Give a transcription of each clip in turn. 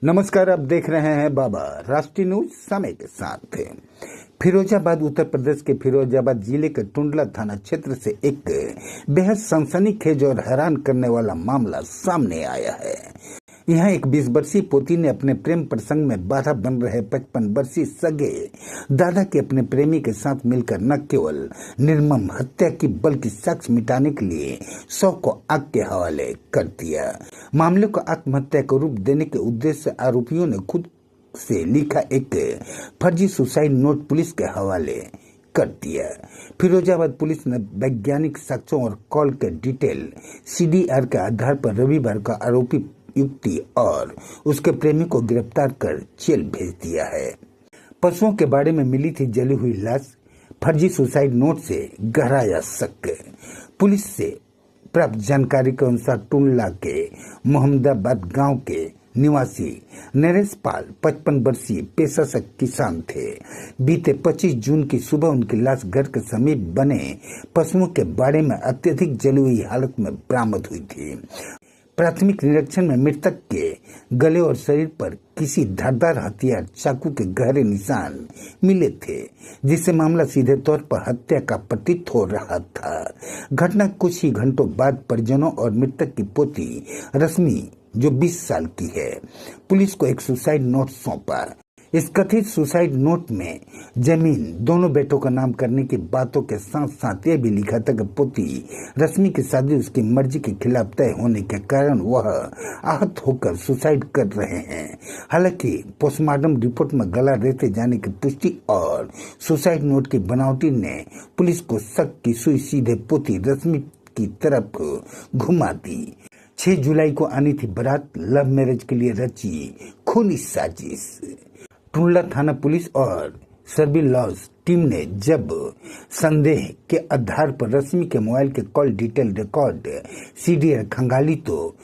नमस्कार, आप देख रहे हैं बाबा राष्ट्रीय न्यूज समय के साथ। फिरोजाबाद उत्तर प्रदेश के फिरोजाबाद जिले के टुंडला थाना क्षेत्र से एक बेहद सनसनीखेज और हैरान करने वाला मामला सामने आया है। यहाँ एक 20 वर्षीय पोती ने अपने प्रेम प्रसंग में बाधा बन रहे 55 वर्षीय सगे दादा के अपने प्रेमी के साथ मिलकर न केवल निर्मम हत्या की बल्कि साक्ष्य मिटाने के लिए शव को आग के हवाले कर दिया। मामले को आत्महत्या का रूप देने के उद्देश्य से आरोपियों ने खुद से लिखा एक फर्जी सुसाइड नोट पुलिस के हवाले कर दिया। फिरोजाबाद पुलिस ने वैज्ञानिक साक्ष्यों और कॉल के डिटेल CDR के आधार पर रविवार का आरोपी युवती और उसके प्रेमी को गिरफ्तार कर जेल भेज दिया है। पशुओं के बारे में मिली थी जली हुई लाश, फर्जी सुसाइड नोट से गहराया शक। पुलिस से प्राप्त जानकारी के अनुसार टुंडला के मोहम्मदाबाद गांव के निवासी नरेश पाल 55 वर्षीय पेशा से किसान थे। बीते 25 जून की सुबह उनकी लाश घर के समीप बने पशुओं के बाड़े में अत्यधिक जली हुई हालत में बरामद हुई थी। प्राथमिक निरीक्षण में मृतक के गले और शरीर पर किसी धारदार हथियार चाकू के गहरे निशान मिले थे, जिससे मामला सीधे तौर पर हत्या का प्रतीत हो रहा था। घटना कुछ ही घंटों बाद परिजनों और मृतक की पोती रश्मि, जो 20 साल की है, पुलिस को एक सुसाइड नोट सौंपा। इस कथित सुसाइड नोट में जमीन दोनों बेटों का नाम करने की बातों के साथ साथ यह भी लिखा था कि पोती रश्मि की शादी उसकी मर्जी के खिलाफ तय होने के कारण वह आहत होकर सुसाइड कर रहे हैं। हालांकि पोस्टमार्टम रिपोर्ट में गला रेते जाने की पुष्टि और सुसाइड नोट की बनावटी ने पुलिस को शक की सुई सीधे पोती रश्मि की तरफ घुमा दी। 6 जुलाई को आनी थी बारात, लव मैरिज के लिए रची खूनी साजिश। टुंडला थाना पुलिस और सर्विलांस टीम ने जब संदेह के आधार पर रश्मि के मोबाइल के कॉल डिटेल रिकॉर्ड CDR खंगाली तो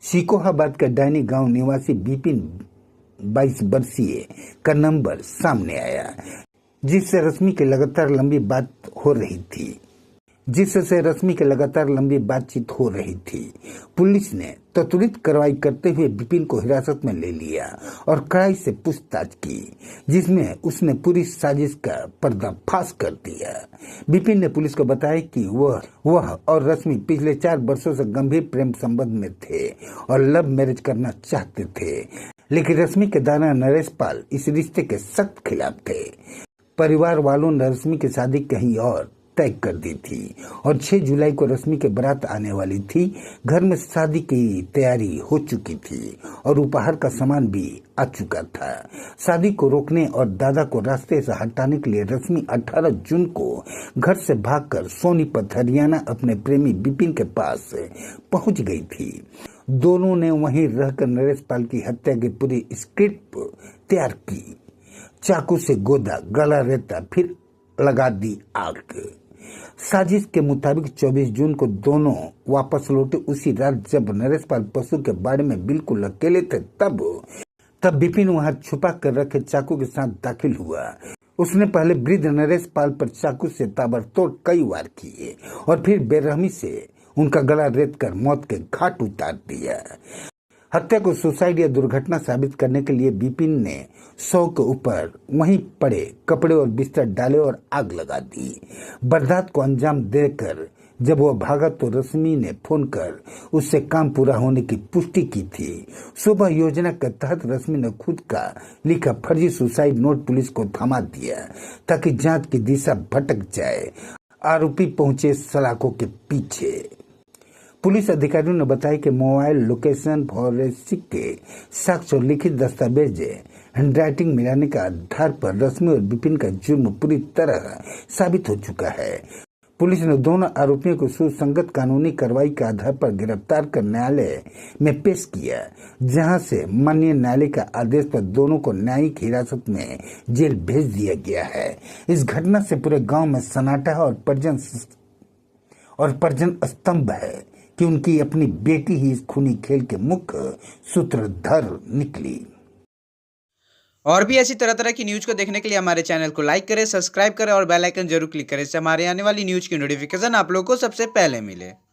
सिकोहाबाद का डायनी गांव निवासी विपिन 22 वर्षीय का नंबर सामने आया, जिससे रश्मि की लगातार लंबी बातचीत हो रही थी। पुलिस ने त्वरित कार्रवाई करते हुए विपिन को हिरासत में ले लिया और कड़ाई से पूछताछ की, जिसमें उसने पूरी साजिश का पर्दाफाश कर दिया। विपिन ने पुलिस को बताया कि वह और रश्मि पिछले 4 वर्षों से गंभीर प्रेम संबंध में थे और लव मैरिज करना चाहते थे, लेकिन रश्मि के दादा नरेश पाल इस रिश्ते के सख्त खिलाफ थे। परिवार वालों ने रश्मि की शादी कहीं और तय कर दी थी और 6 जुलाई को रश्मि के बारात आने वाली थी। घर में शादी की तैयारी हो चुकी थी और उपहार का सामान भी आ चुका था। शादी को रोकने और दादा को रास्ते से हटाने के लिए रश्मि 18 जून को घर से भागकर सोनीपत हरियाणा अपने प्रेमी विपिन के पास पहुंच गई थी। दोनों ने वहीं रहकर नरेश पाल की हत्या की पूरी स्क्रिप्ट तैयार की। चाकू से गोदा, गला रेता, फिर लगा दी आग। साजिश के मुताबिक 24 जून को दोनों वापस लौटे। उसी रात जब नरेश पाल पशु के बाड़े में बिल्कुल अकेले थे, तब विपिन वहां छुपा कर रखे चाकू के साथ दाखिल हुआ। उसने पहले वृद्ध नरेश पाल पर चाकू से ताबड़तोड़ कई वार किए और फिर बेरहमी से उनका गला रेत कर मौत के घाट उतार दिया। हत्या को सुसाइड या दुर्घटना साबित करने के लिए विपिन ने शव के ऊपर वहीं पड़े कपड़े और बिस्तर डाले और आग लगा दी। वारदात को अंजाम देकर जब वह भागा तो रश्मि ने फोन कर उससे काम पूरा होने की पुष्टि की थी। सुबह योजना के तहत रश्मि ने खुद का लिखा फर्जी सुसाइड नोट पुलिस को थमा दिया ताकि जांच की दिशा भटक जाए। आरोपी पहुंचे सलाखों के पीछे। पुलिस अधिकारियों ने बताया कि मोबाइल लोकेशन, फॉरेंसिक के साक्ष्य और लिखित दस्तावेज हैंडराइटिंग मिलाने के आधार पर रश्मि और विपिन का जुर्म पूरी तरह साबित हो चुका है। पुलिस ने दोनों आरोपियों को सुसंगत कानूनी कार्रवाई के आधार पर गिरफ्तार कर न्यायालय में पेश किया, जहां से माननीय न्यायालय का आदेश पर दोनों को न्यायिक हिरासत में जेल भेज दिया गया है। इस घटना से पूरे गांव में सन्नाटा और परिजन स्तंभ है कि उनकी अपनी बेटी ही इस खूनी खेल के मुख्य सूत्रधार निकली। और भी ऐसी तरह तरह की न्यूज़ को देखने के लिए हमारे चैनल को लाइक करें, सब्सक्राइब करें और बेल आइकन जरूर क्लिक करें, इससे हमारे आने वाली न्यूज़ की नोटिफिकेशन आप लोगों को सबसे पहले मिले।